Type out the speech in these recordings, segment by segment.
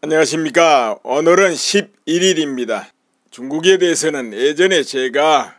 안녕하십니까. 오늘은 11일입니다. 중국에 대해서는 예전에 제가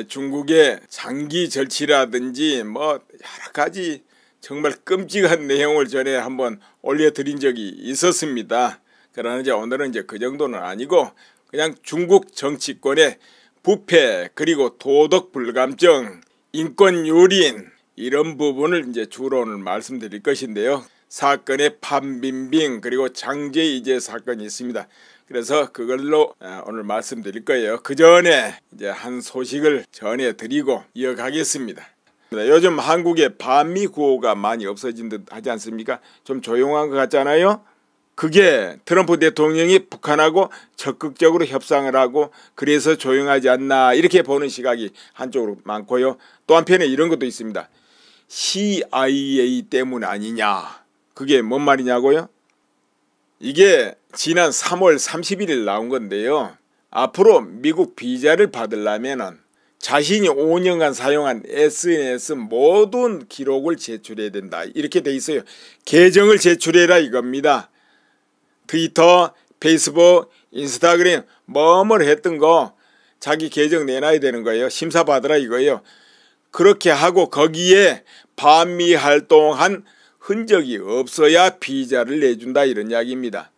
중국의 장기 절치라든지 여러가지 정말 끔찍한 내용을 전에 한번 올려드린 적이 있었습니다. 그러나 오늘은 그 정도는 아니고 그냥 중국 정치권의 부패 그리고 도덕 불감증, 인권 유린 이런 부분을 주로 오늘 말씀드릴 것인데요. 사건의 판빈빙 그리고 장제이제 사건이 있습니다. 그래서 그걸로 오늘 말씀드릴 거예요. 그 전에 한 소식을 전해드리고 이어가겠습니다. 요즘 한국에 반미 구호가 많이 없어진 듯 하지 않습니까? 좀 조용한 것 같잖아요. 그게 트럼프 대통령이 북한하고 적극적으로 협상을 하고 그래서 조용하지 않나 이렇게 보는 시각이 한쪽으로 많고요. 또 한편에 이런 것도 있습니다. CIA 때문 아니냐. 그게 뭔 말이냐고요? 이게 지난 3월 31일 나온 건데요. 앞으로 미국 비자를 받으려면 자신이 5년간 사용한 SNS 모든 기록을 제출해야 된다. 이렇게 돼 있어요. 계정을 제출해라 이겁니다. 트위터, 페이스북, 인스타그램 뭐뭐 했던 거 자기 계정 내놔야 되는 거예요. 심사받으라 이거예요. 그렇게 하고 거기에 반미 활동한 흔적이 없어야 비자를 내준다 이런 이야기입니다.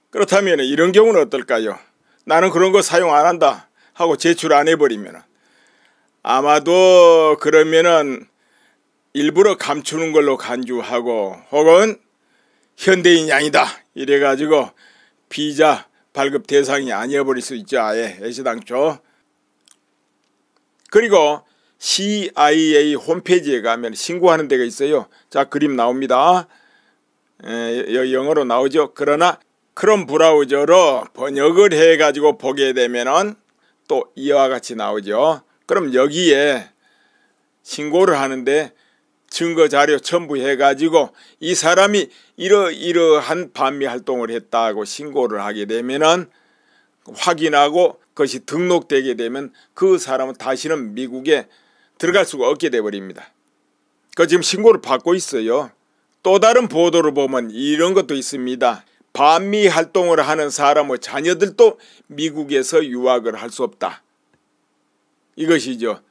그렇다면 이런 경우는 어떨까요? 나는 그런 거 사용 안 한다 하고 제출 안 해버리면 아마도 그러면은 일부러 감추는 걸로 간주하고 혹은 현대인이 아니다 이래가지고 비자 발급 대상이 아니어버릴 수 있죠. 아예 애시당초. 그리고 CIA 홈페이지에 가면 신고하는 데가 있어요. 자, 그림 나옵니다. 영어로 나오죠. 그러나 크롬 브라우저로 번역을 해가지고 보게 되면은 또 이와 같이 나오죠. 그럼 여기에 신고를 하는데 증거 자료 첨부해가지고 이 사람이 이러이러한 반미 활동을 했다고 신고를 하게 되면은 확인하고 그것이 등록되게 되면 그 사람은 다시는 미국에 들어갈 수가 없게 돼버립니다. 그 지금 신고를 받고 있어요. 또 다른 보도를 보면 이런 것도 있습니다. 반미 활동을 하는 사람의 자녀들도 미국에서 유학을 할 수 없다. 이것이죠.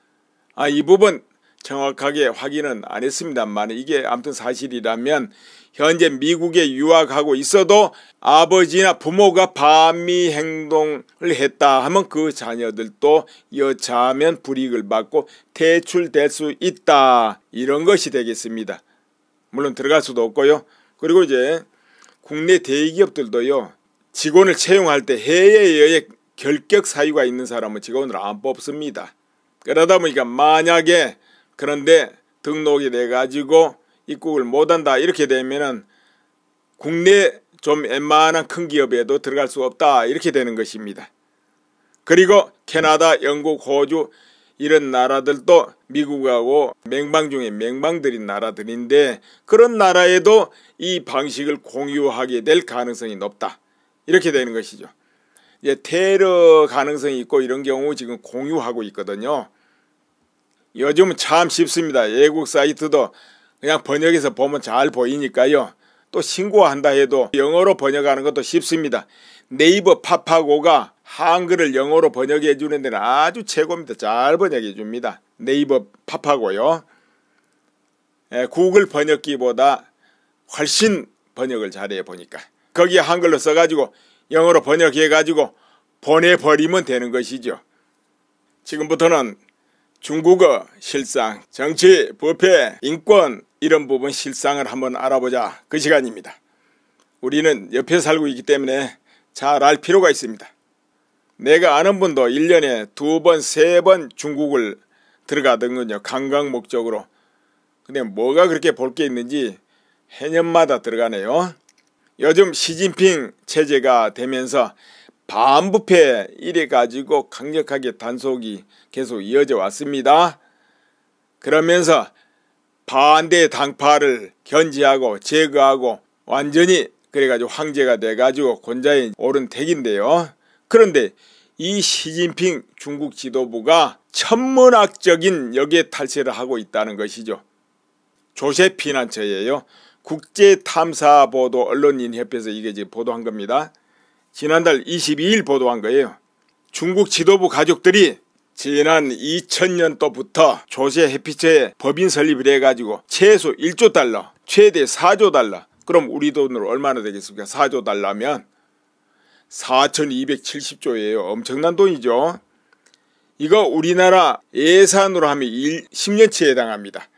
이 부분 정확하게 확인은 안 했습니다만 이게 아무튼 사실이라면 현재 미국에 유학하고 있어도 아버지나 부모가 반미 행동을 했다 하면 그 자녀들도 여차하면 불이익을 받고 퇴출될 수 있다. 이런 것이 되겠습니다. 물론 들어갈 수도 없고요. 그리고 국내 대기업들도요. 직원을 채용할 때 해외에 결격 사유가 있는 사람은 직원을 안 뽑습니다. 그러다 보니까 만약에 그런데 등록이 돼가지고 입국을 못한다 이렇게 되면은 국내 좀 웬만한 큰 기업에도 들어갈 수 없다 이렇게 되는 것입니다. 그리고 캐나다, 영국, 호주 이런 나라들도 미국하고 맹방 중에 맹방들인 나라들인데 그런 나라에도 이 방식을 공유하게 될 가능성이 높다 이렇게 되는 것이죠. 테러 가능성이 있고 이런 경우 지금 공유하고 있거든요. 요즘은 참 쉽습니다. 외국 사이트도 그냥 번역해서 보면 잘 보이니까요. 또 신고한다 해도 영어로 번역하는 것도 쉽습니다. 네이버 파파고가 한글을 영어로 번역해 주는 데는 아주 최고입니다. 잘 번역해 줍니다. 네이버 파파고요. 구글 번역기보다 훨씬 번역을 잘해 보니까 거기에 한글로 써가지고 영어로 번역해 가지고 보내버리면 되는 것이죠. 지금부터는 중국어 실상, 정치, 부패, 인권 이런 부분 실상을 한번 알아보자 그 시간입니다. 우리는 옆에 살고 있기 때문에 잘 알 필요가 있습니다. 내가 아는 분도 1년에 2번, 3번 중국을 들어가던군요. 관광 목적으로. 근데 뭐가 그렇게 볼 게 있는지 해년마다 들어가네요. 요즘 시진핑 체제가 되면서 반부패 이래가지고 강력하게 단속이 계속 이어져 왔습니다. 그러면서 반대 당파를 견제하고 제거하고 완전히 그래가지고 황제가 돼가지고 권좌에 오른 택인데요. 그런데 이 시진핑 중국 지도부가 천문학적인 역의 탈세를 하고 있다는 것이죠. 조세 피난처예요. 국제탐사보도 언론인협회에서 이게 지금 보도한 겁니다. 지난달 22일 보도한 거예요. 중국 지도부 가족들이 지난 2000년도부터 조세 회피처에 법인 설립을 해가지고 최소 1조 달러, 최대 4조 달러. 그럼 우리 돈으로 얼마나 되겠습니까? 4조 달러면 4270조예요. 엄청난 돈이죠. 이거 우리나라 예산으로 하면 10년치에 해당합니다.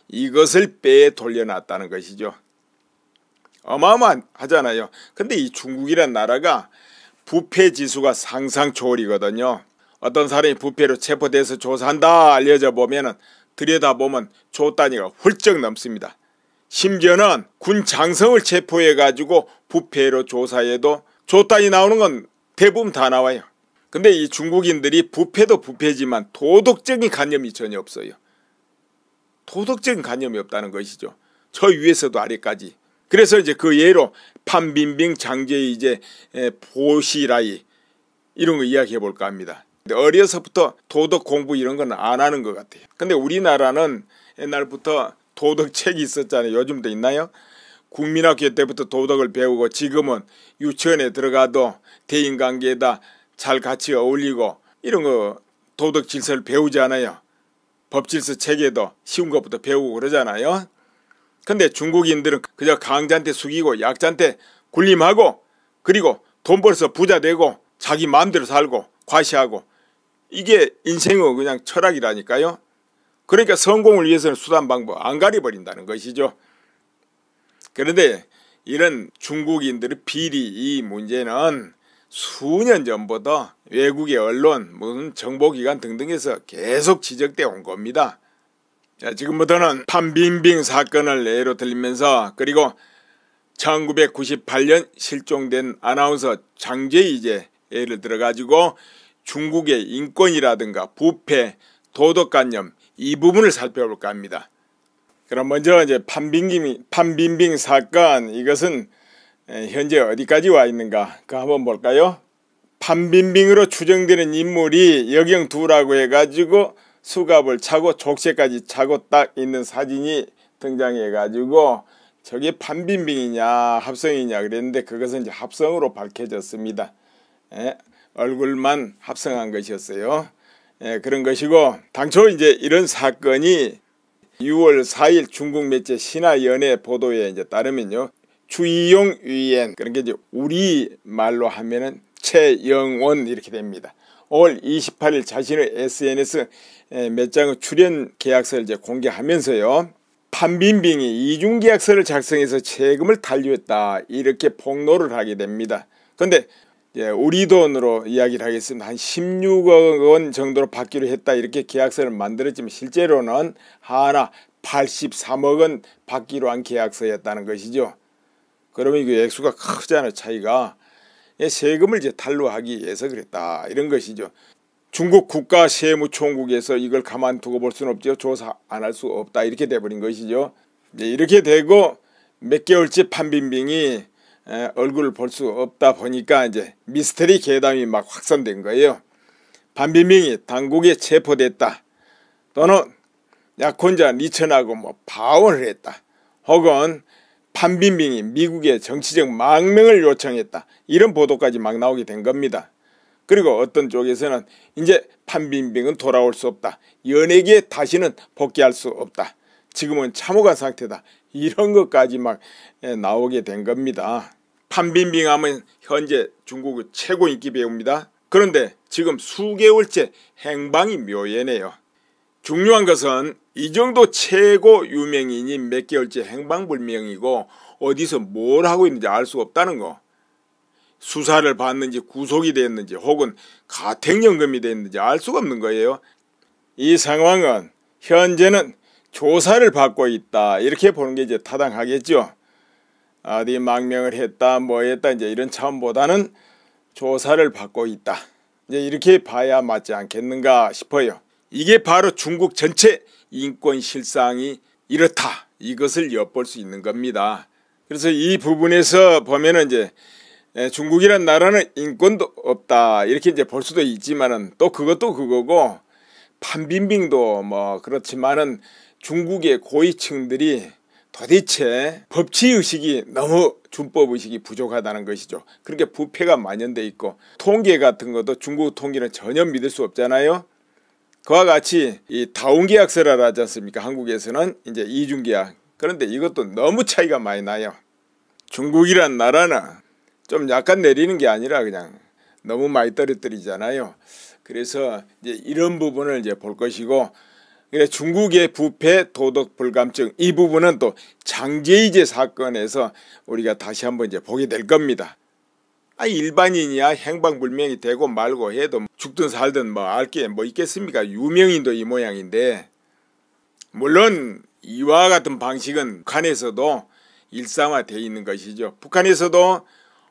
이것을 빼 돌려놨다는 것이죠. 어마어마하잖아요. 근데 이 중국이란 나라가 부패지수가 상상 초월이거든요. 어떤 사람이 부패로 체포돼서 조사한다 알려져 보면은 들여다보면 조 단위가 훌쩍 넘습니다. 심지어는 군 장성을 체포해가지고 부패로 조사해도 조 단위 나오는 건 대부분 다 나와요. 근데 이 중국인들이 부패도 부패지만 도덕적인 관념이 전혀 없어요. 도덕적인 관념이 없다는 것이죠. 저 위에서도 아래까지. 그래서 이제 그 예로 판빈빙 장제의 이제 보시라이 이런 거 이야기해 볼까 합니다. 어려서부터 도덕 공부 이런 건 안 하는 것 같아요. 근데 우리나라는 옛날부터 도덕책이 있었잖아요. 요즘도 있나요? 국민학교 때부터 도덕을 배우고 지금은 유치원에 들어가도 대인관계에다 잘 같이 어울리고 이런 거 도덕 질서를 배우지 않아요. 법질서 체계도 쉬운 것부터 배우고 그러잖아요. 근데 중국인들은 그저 강자한테 숙이고 약자한테 군림하고 그리고 돈 벌어서 부자 되고 자기 마음대로 살고 과시하고 이게 인생의 그냥 철학이라니까요. 그러니까 성공을 위해서는 수단 방법 안 가려버린다는 것이죠. 그런데 이런 중국인들의 비리 이 문제는 수년 전부터 외국의 언론, 무슨 정보기관 등등에서 계속 지적되어 온 겁니다. 자, 지금부터는 판빈빙 사건을 예로 들면서 그리고 1998년 실종된 아나운서 장제이제 예를 들어가지고 중국의 인권이라든가 부패, 도덕관념 이 부분을 살펴볼까 합니다. 그럼 먼저 이제 판빈빙 사건 이것은 현재 어디까지 와 있는가 그거 한번 볼까요? 판빈빙으로 추정되는 인물이 여경두라고 해가지고 수갑을 차고 족쇄까지 차고 딱 있는 사진이 등장해가지고 저게 판빈빙이냐 합성이냐 그랬는데 그것은 이제 합성으로 밝혀졌습니다. 얼굴만 합성한 것이었어요. 그런 것이고 당초 이제 이런 사건이 6월 4일 중국 매체 신화연예 보도에 이제 따르면요. 주이용 위엔 그러니까 이제 우리 말로 하면은 최영원 이렇게 됩니다. 5월 28일 자신의 SNS 몇 장의 출연 계약서를 이제 공개하면서요. 판빈빙이 이중계약서를 작성해서 세금을 탈루했다 이렇게 폭로를 하게 됩니다. 그런데 우리 돈으로 이야기를 하겠습니다. 한 16억 원 정도로 받기로 했다 이렇게 계약서를 만들었지만 실제로는 하나 83억 원 받기로 한 계약서였다는 것이죠. 그러면 그 액수가 크잖아요. 차이가. 세금을 이제 탈루하기 위해서 그랬다 이런 것이죠. 중국 국가세무총국에서 이걸 가만두고 볼 수는 없죠. 조사 안 할 수 없다 이렇게 돼버린 것이죠. 이렇게 되고 몇 개월째 판빈빙이 얼굴을 볼 수 없다 보니까 이제 미스터리 괴담이 막 확산된 거예요. 판빈빙이 당국에 체포됐다. 또는 약혼자 리천하고 뭐 파혼을 했다. 혹은 판빈빙이 미국의 정치적 망명을 요청했다. 이런 보도까지 막 나오게 된 겁니다. 그리고 어떤 쪽에서는 이제 판빈빙은 돌아올 수 없다. 연예계에 다시는 복귀할 수 없다. 지금은 참호간 상태다. 이런 것까지 막 나오게 된 겁니다. 판빈빙 하면 현재 중국의 최고 인기 배우입니다. 그런데 지금 수개월째 행방이 묘연해요. 중요한 것은 이 정도 최고 유명인이 몇 개월째 행방불명이고 어디서 뭘 하고 있는지 알 수 없다는 거. 수사를 받는지 구속이 됐는지 혹은 가택연금이 됐는지 알 수가 없는 거예요. 이 상황은 현재는 조사를 받고 있다 이렇게 보는 게 이제 타당하겠죠. 어디 망명을 했다 뭐 했다 이제 이런 차원보다는 조사를 받고 있다 이제 이렇게 봐야 맞지 않겠는가 싶어요. 이게 바로 중국 전체 인권 실상이 이렇다 이것을 엿볼 수 있는 겁니다. 그래서 이 부분에서 보면은 이제 중국이란 나라는 인권도 없다 이렇게 이제 볼 수도 있지만은 또 그것도 그거고 판빈빙도 뭐 그렇지만은 중국의 고위층들이 도대체 법치의식이 너무 준법의식이 부족하다는 것이죠. 그렇게 부패가 만연돼 있고 통계 같은 것도 중국 통계는 전혀 믿을 수 없잖아요. 그와 같이 이 다운계약서라 하지 않습니까? 한국에서는 이제 이중계약. 그런데 이것도 너무 차이가 많이 나요. 중국이란 나라는 좀 약간 내리는 게 아니라 그냥 너무 많이 떨어뜨리잖아요. 그래서 이제 이런 부분을 이제 볼 것이고, 그래 중국의 부패, 도덕 불감증 이 부분은 또 장제이제 사건에서 우리가 다시 한번 이제 보게 될 겁니다. 일반인이야 행방불명이 되고 말고 해도 죽든 살든 뭐 알 게 뭐 있겠습니까? 유명인도 이 모양인데, 물론 이와 같은 방식은 북한에서도 일상화되어 있는 것이죠. 북한에서도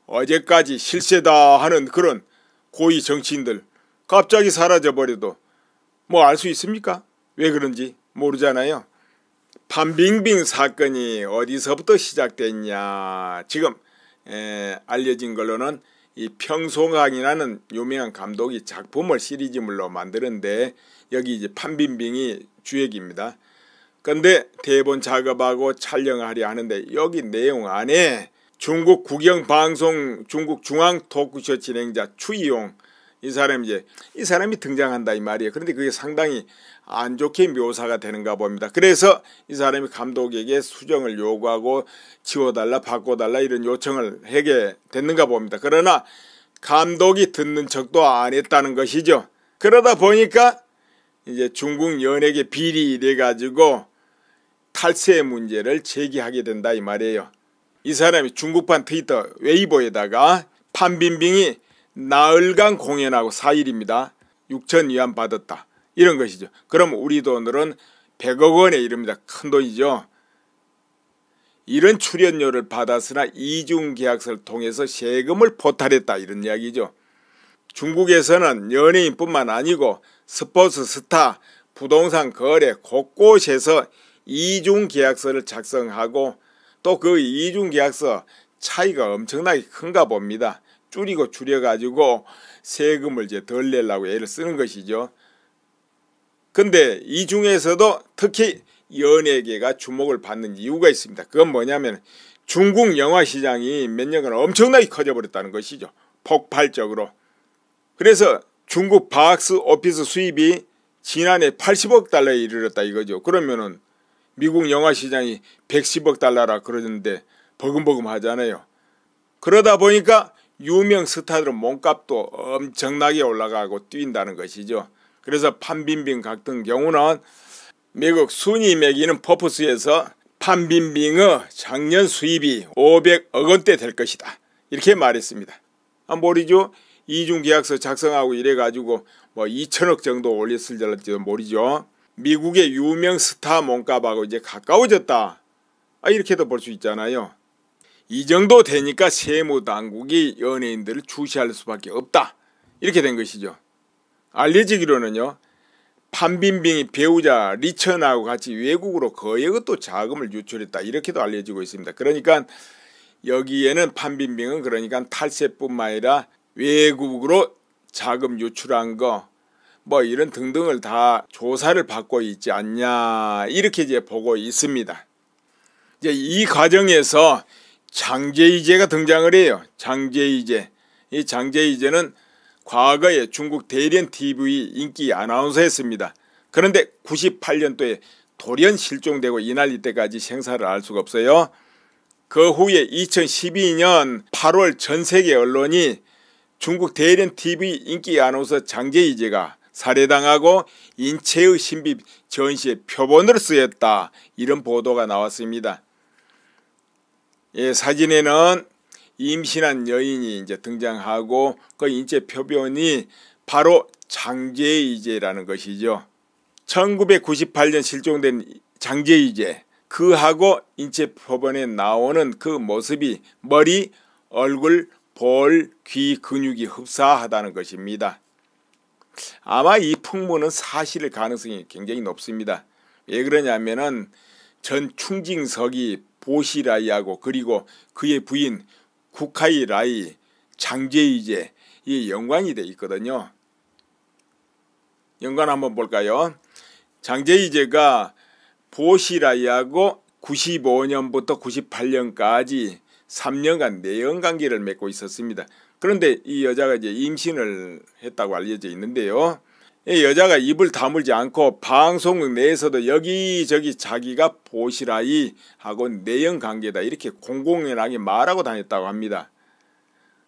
어제까지 실세다 하는 그런 고위 정치인들 갑자기 사라져버려도 뭐 알 수 있습니까? 왜 그런지 모르잖아요. 판빙빙 사건이 어디서부터 시작됐냐. 지금 알려진 걸로는 이 평송항이라는 유명한 감독이 작품을 시리즈물로 만드는데 여기 이제 판빙빙이 주역입니다. 근데 대본 작업하고 촬영하려 하는데 여기 내용 안에 중국 국영방송 중국 중앙 토크쇼 진행자 추이용 이 사람이 등장한다 이 말이에요. 그런데 그게 상당히 안 좋게 묘사가 되는가 봅니다. 그래서 이 사람이 감독에게 수정을 요구하고 지워달라 바꿔달라 이런 요청을 하게 됐는가 봅니다. 그러나 감독이 듣는 척도 안 했다는 것이죠. 그러다 보니까 이제 중국 연예계 비리 돼 가지고 탈세 문제를 제기하게 된다 이 말이에요. 이 사람이 중국판 트위터 웨이보에다가 판빙빙이 나흘간 공연하고 4일입니다. 6천 위안 받았다. 이런 것이죠. 그럼 우리 돈으로는 100억 원에 이릅니다. 큰 돈이죠. 이런 출연료를 받았으나 이중계약서를 통해서 세금을 포탈했다 이런 이야기죠. 중국에서는 연예인뿐만 아니고 스포츠 스타, 부동산 거래 곳곳에서 이중계약서를 작성하고 또 그 이중계약서 차이가 엄청나게 큰가 봅니다. 줄이고 줄여가지고 세금을 이제 덜 내려고 애를 쓰는 것이죠. 근데 이 중에서도 특히 연예계가 주목을 받는 이유가 있습니다. 그건 뭐냐면 중국 영화 시장이 몇 년간 엄청나게 커져버렸다는 것이죠. 폭발적으로. 그래서 중국 박스 오피스 수입이 지난해 80억 달러에 이르렀다 이거죠. 그러면은 미국 영화 시장이 110억 달러라 그러는데 버금버금 하잖아요. 그러다 보니까 유명 스타들은 몸값도 엄청나게 올라가고 뛴다는 것이죠. 그래서 판빙빙 같은 경우는 미국 순위 매기는 퍼포스에서 판빙빙의 작년 수입이 500억 원대 될 것이다. 이렇게 말했습니다. 모르죠? 이중계약서 작성하고 이래가지고 뭐 2천억 정도 올렸을지도 모르죠. 미국의 유명 스타 몸값하고 이제 가까워졌다. 이렇게도 볼 수 있잖아요. 이 정도 되니까 세무당국이 연예인들을 주시할 수밖에 없다. 이렇게 된 것이죠. 알려지기로는요. 판빙빙이 배우자 리천하고 같이 외국으로 거액의 또 자금을 유출했다. 이렇게도 알려지고 있습니다. 그러니까 여기에는 판빙빙은 그러니까 탈세뿐만 아니라 외국으로 자금 유출한 거 뭐 이런 등등을 다 조사를 받고 있지 않냐 이렇게 이제 보고 있습니다. 이제 이 과정에서 장제이제가 등장을 해요. 장제이제. 이 장제이제는 과거에 중국 대련 TV 인기 아나운서였습니다. 그런데 98년도에 돌연 실종되고 이 난리 때까지 생사를 알 수가 없어요. 그 후에 2012년 8월 전 세계 언론이 중국 대련 TV 인기 아나운서 장제이제가 살해당하고 인체의 신비 전시의 표본으로 쓰였다. 이런 보도가 나왔습니다. 사진에는 임신한 여인이 이제 등장하고 그 인체 표본이 바로 장제이제라는 것이죠. 1998년 실종된 장제이제, 그하고 인체 표본에 나오는 그 모습이 머리, 얼굴, 볼, 귀 근육이 흡사하다는 것입니다. 아마 이 풍문은 사실일 가능성이 굉장히 높습니다. 왜 그러냐면은 전 충징석이 보시라이하고 그리고 그의 부인 국하이라이, 장제이제 이 연관이 되어 있거든요. 연관 한번 볼까요? 장제이제가 보시라이하고 95년부터 98년까지 3년간 내연관계를 맺고 있었습니다. 그런데 이 여자가 이제 임신을 했다고 알려져 있는데요. 이 여자가 입을 다물지 않고 방송국 내에서도 여기저기 자기가 보시라이하고 내연관계다 이렇게 공공연하게 말하고 다녔다고 합니다.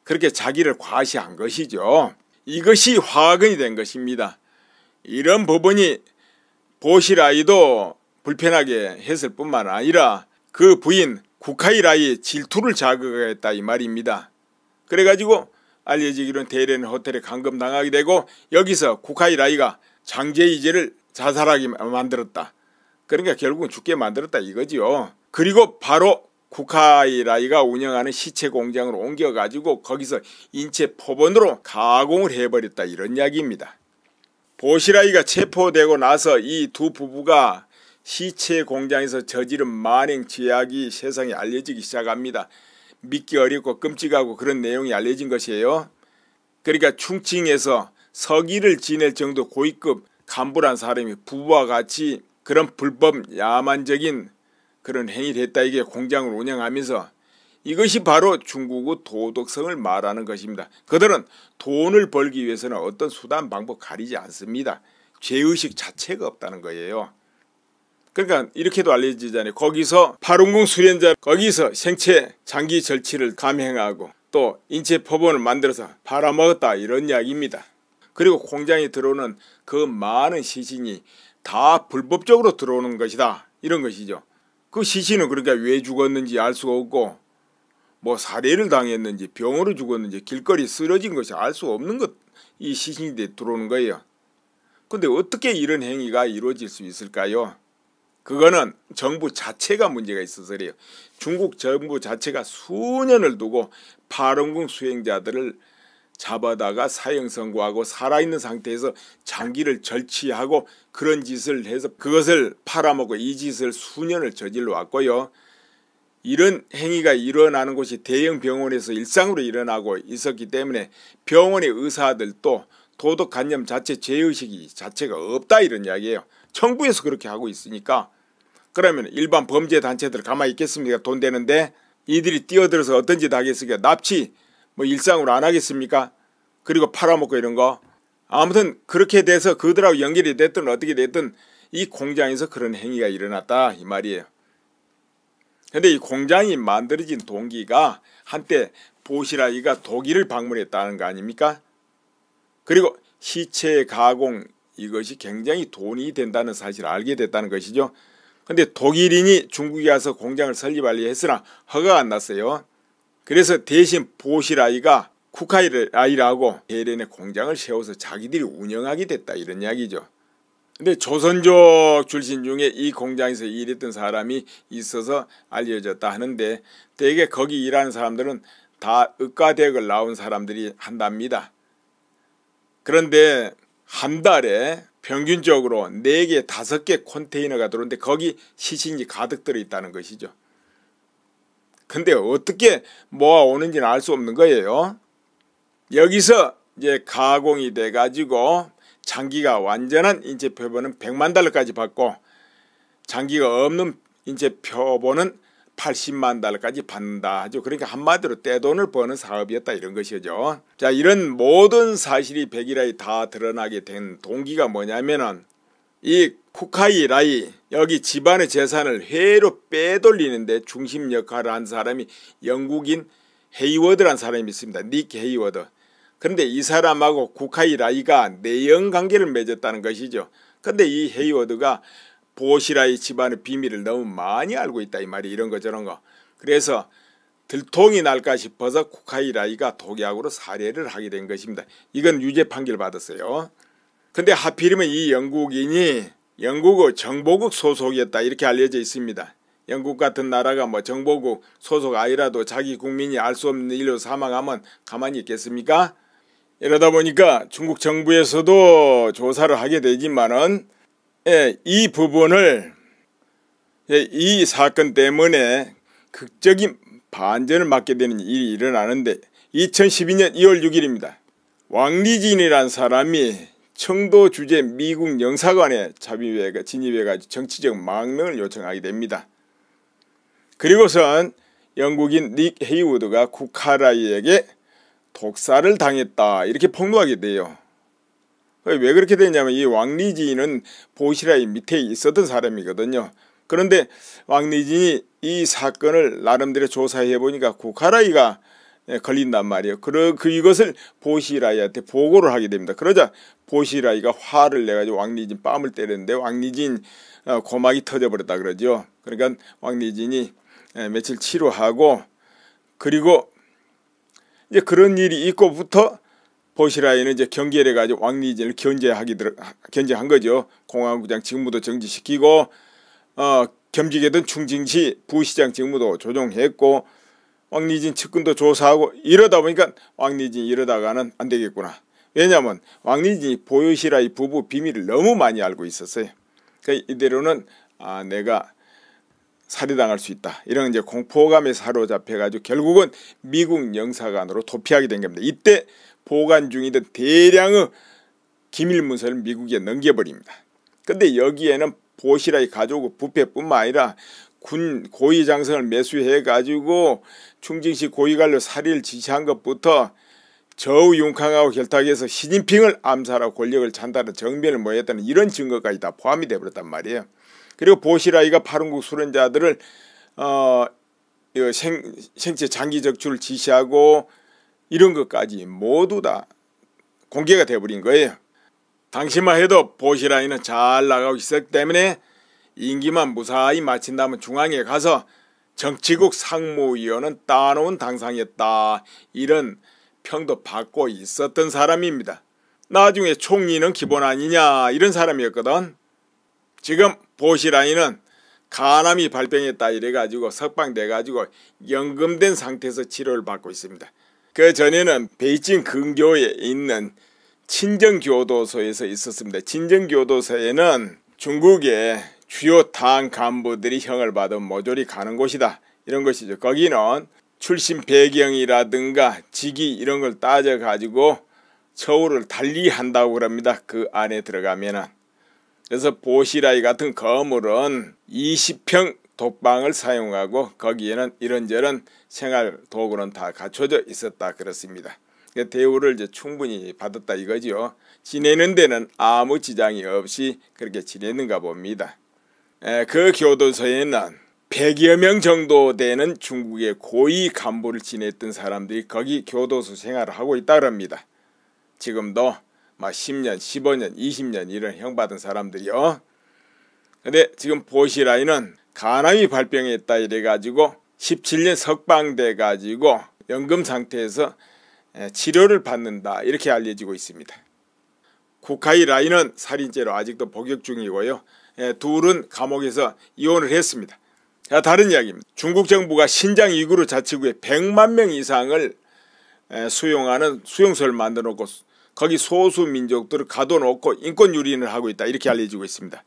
그렇게 자기를 과시한 것이죠. 이것이 화근이 된 것입니다. 이런 부분이 보시라이도 불편하게 했을 뿐만 아니라 그 부인 쿠카이라이의 질투를 자극했다 이 말입니다. 그래가지고 알려지기로는 대련 호텔에 감금당하게 되고 여기서 쿠카이라이가 장제이제를 자살하게 만들었다. 그러니까 결국은 죽게 만들었다 이거지요. 그리고 바로 쿠카이라이가 운영하는 시체 공장으로 옮겨가지고 거기서 인체 표본으로 가공을 해버렸다 이런 이야기입니다. 보시라이가 체포되고 나서 이 두 부부가 시체 공장에서 저지른 만행 죄악이 세상에 알려지기 시작합니다. 믿기 어렵고 끔찍하고 그런 내용이 알려진 것이에요. 그러니까 충칭에서 서기를 지낼 정도 고위급 간부란 사람이 부부와 같이 그런 불법 야만적인 그런 행위를 했다. 이게 공장을 운영하면서 이것이 바로 중국의 도덕성을 말하는 것입니다. 그들은 돈을 벌기 위해서는 어떤 수단 방법 가리지 않습니다. 죄의식 자체가 없다는 거예요. 그러니까 이렇게도 알려지잖아요. 거기서 파룬궁 수련자 거기서 생체 장기 절취를 감행하고 또 인체 표본을 만들어서 팔아먹었다 이런 이야기입니다. 그리고 공장에 들어오는 그 많은 시신이 다 불법적으로 들어오는 것이다 이런 것이죠. 그 시신은 그러니까 왜 죽었는지 알 수가 없고 뭐 살해를 당했는지 병으로 죽었는지 길거리 쓰러진 것이 알 수 없는 것 이 시신이 들어오는 거예요. 근데 어떻게 이런 행위가 이루어질 수 있을까요? 그거는 정부 자체가 문제가 있어서 그래요. 중국 정부 자체가 수년을 두고 파룬궁 수행자들을 잡아다가 사형 선고하고 살아있는 상태에서 장기를 절취하고 그런 짓을 해서 그것을 팔아먹고 이 짓을 수년을 저질러 왔고요. 이런 행위가 일어나는 곳이 대형 병원에서 일상으로 일어나고 있었기 때문에 병원의 의사들도 도덕관념 자체 죄의식이 자체가 없다 이런 이야기예요. 정부에서 그렇게 하고 있으니까. 그러면 일반 범죄 단체들 가만히 있겠습니까? 돈 되는데 이들이 뛰어들어서 어떤 짓 하겠습니까? 납치 뭐 일상으로 안 하겠습니까? 그리고 팔아먹고 이런 거. 아무튼 그렇게 돼서 그들하고 연결이 됐든 어떻게 됐든 이 공장에서 그런 행위가 일어났다 이 말이에요. 근데 이 공장이 만들어진 동기가 한때 보시라이가 독일을 방문했다는 거 아닙니까? 그리고 시체 가공 이것이 굉장히 돈이 된다는 사실을 알게 됐다는 것이죠. 근데 독일인이 중국에 가서 공장을 설립하려 했으나 허가가 안 났어요. 그래서 대신 보시라이가 쿠카이라이라고 대련의 공장을 세워서 자기들이 운영하게 됐다 이런 이야기죠. 근데 조선족 출신 중에 이 공장에서 일했던 사람이 있어서 알려졌다 하는데 대개 거기 일하는 사람들은 다 의과대학을 나온 사람들이 한답니다. 그런데 한 달에 평균적으로 4개, 5개 컨테이너가 들어오는데 거기 시신이 가득 들어있다는 것이죠. 근데 어떻게 모아오는지는 알 수 없는 거예요. 여기서 이제 가공이 돼가지고 장기가 완전한 인체 표본은 100만 달러까지 받고 장기가 없는 인체 표본은 80만 달러까지 받는다 하죠. 그러니까 한마디로 떼돈을 버는 사업이었다 이런 것이죠. 자, 이런 모든 사실이 백일하에 다 드러나게 된 동기가 뭐냐면은 이 쿠카이라이 여기 집안의 재산을 회로 빼돌리는데 중심 역할을 한 사람이 영국인 헤이워드라는 사람이 있습니다. 닉 헤이워드. 그런데 이 사람하고 쿠카이라이가 내연관계를 맺었다는 것이죠. 그런데 이 헤이워드가 보시라이 집안의 비밀을 너무 많이 알고 있다 이 말이 이런 거 저런 거. 그래서 들통이 날까 싶어서 쿠카이라이가 독약으로 살해를 하게 된 것입니다. 이건 유죄 판결 받았어요. 근데 하필이면 이 영국인이 영국의 정보국 소속이었다 이렇게 알려져 있습니다. 영국 같은 나라가 뭐 정보국 소속 아니라도 자기 국민이 알 수 없는 일로 사망하면 가만히 있겠습니까? 이러다 보니까 중국 정부에서도 조사를 하게 되지만은 이 부분을 이 사건 때문에 극적인 반전을 맞게 되는 일이 일어나는데 2012년 2월 6일입니다. 왕리진이라는 사람이 청도 주재 미국 영사관에 진입해가지고 정치적 망명을 요청하게 됩니다. 그리고선 영국인 닉 헤이우드가 쿠카라이에게 독살을 당했다 이렇게 폭로하게 돼요. 왜 그렇게 되냐면 이 왕리진은 보시라이 밑에 있었던 사람이거든요. 그런데 왕리진이 이 사건을 나름대로 조사해 보니까 쿠카라이가 걸린단 말이에요. 이것을 보시라이한테 보고를 하게 됩니다. 그러자 보시라이가 화를 내가지고 왕리진 뺨을 때렸는데 왕리진 고막이 터져버렸다 그러죠. 그러니까 왕리진이 며칠 치료하고 그리고 이제 그런 일이 있고부터 보시라이는 이제 경계를 가지고 왕리진을 견제한 거죠. 공화국장 직무도 정지시키고 겸직했던 충칭시 부시장 직무도 조정했고 왕리진 측근도 조사하고 이러다 보니까 왕리진이 이러다가는 안 되겠구나. 왜냐하면 왕리진이 보시라이 부부 비밀을 너무 많이 알고 있었어요. 그러니까 이대로는 내가 살해당할 수 있다. 이런 이제 공포감에 사로잡혀가지고 결국은 미국 영사관으로 도피하게 된 겁니다. 이때 보관 중이던 대량의 기밀 문서를 미국에 넘겨버립니다. 근데 여기에는 보시라이 가족 부패뿐만 아니라 군 고위 장성을 매수해가지고 충칭시 고위관료 살해를 지시한 것부터 저우 융캉하고 결탁해서 시진핑을 암살하고 권력을 찬다는 정변을 모였다는 이런 증거까지 다 포함이 되어버렸단 말이에요. 그리고 보시라이가 팔원국 수련자들을 생체 장기 적출을 지시하고 이런 것까지 모두 다 공개가 되어버린 거예요. 당시만 해도 보시라이는 잘 나가고 있었기 때문에 임기만 무사히 마친다면 중앙에 가서 정치국 상무위원은 따놓은 당상이었다. 이런 평도 받고 있었던 사람입니다. 나중에 총리는 기본 아니냐 이런 사람이었거든. 지금 보시라이는 간암이 발병했다 이래가지고 석방돼가지고 연금된 상태에서 치료를 받고 있습니다. 그 전에는 베이징 근교에 있는 친정교도소에서 있었습니다. 친정교도소에는 중국의 주요 당 간부들이 형을 받은 모조리 가는 곳이다 이런 것이죠. 거기는 출신 배경이라든가 직위 이런 걸 따져가지고 처우를 달리한다고 그럽니다. 그 안에 들어가면은. 그래서 보시라이 같은 거물은 20평 독방을 사용하고 거기에는 이런저런 생활 도구는 다 갖춰져 있었다 그렇습니다. 대우를 이제 충분히 받았다 이거지요. 지내는 데는 아무 지장이 없이 그렇게 지냈는가 봅니다. 그 교도소에는 100여 명 정도 되는 중국의 고위 간부를 지냈던 사람들이 거기 교도소 생활을 하고 있다고 합니다. 지금도 막 10년, 15년, 20년 이런 형 받은 사람들이요. 근데 지금 보시라이는 간암이 발병했다 이래가지고 17년 석방돼가지고 연금 상태에서 치료를 받는다 이렇게 알려지고 있습니다. 쿠카이 라이는 살인죄로 아직도 복역 중이고요. 둘은 감옥에서 이혼을 했습니다. 자, 다른 이야기입니다. 중국 정부가 신장 위구르 자치구에 100만 명 이상을 수용하는 수용소를 만들어 놓고 거기 소수 민족들을 가둬놓고 인권 유린을 하고 있다 이렇게 알려지고 있습니다.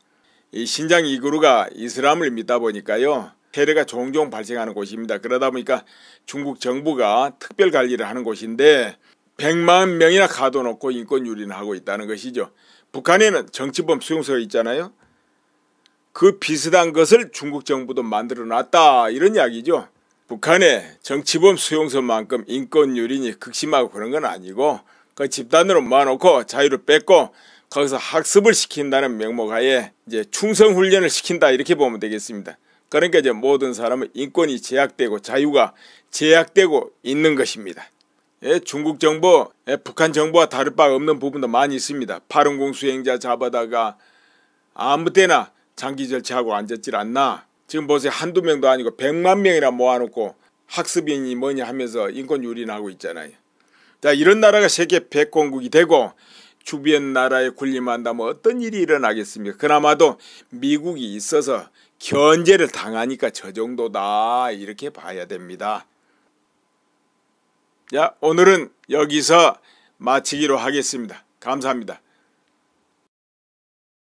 이 신장 위구르가 이슬람을 믿다 보니까요 테러가 종종 발생하는 곳입니다. 그러다 보니까 중국 정부가 특별 관리를 하는 곳인데 100만 명이나 가둬놓고 인권 유린을 하고 있다는 것이죠. 북한에는 정치범 수용소가 있잖아요. 그 비슷한 것을 중국 정부도 만들어 놨다 이런 이야기죠. 북한의 정치범 수용소만큼 인권 유린이 극심하고 그런 건 아니고 그 집단으로 모아놓고 자유를 뺏고 거기서 학습을 시킨다는 명목하에 이제 충성 훈련을 시킨다 이렇게 보면 되겠습니다. 그러니까 이제 모든 사람은 인권이 제약되고 자유가 제약되고 있는 것입니다. 중국 정부, 북한 정부와 다를 바 없는 부분도 많이 있습니다. 팔원공 수행자 잡아다가 아무 때나 장기 절차하고 앉았질 않나. 지금 보세요. 한두 명도 아니고 100만 명이나 모아놓고 학습인이 뭐냐 하면서 인권 유린하고 있잖아요. 자, 이런 나라가 세계 백공국이 되고 주변 나라에 군림한다면 어떤 일이 일어나겠습니까? 그나마도 미국이 있어서 견제를 당하니까 저 정도다 이렇게 봐야 됩니다. 자, 오늘은 여기서 마치기로 하겠습니다. 감사합니다.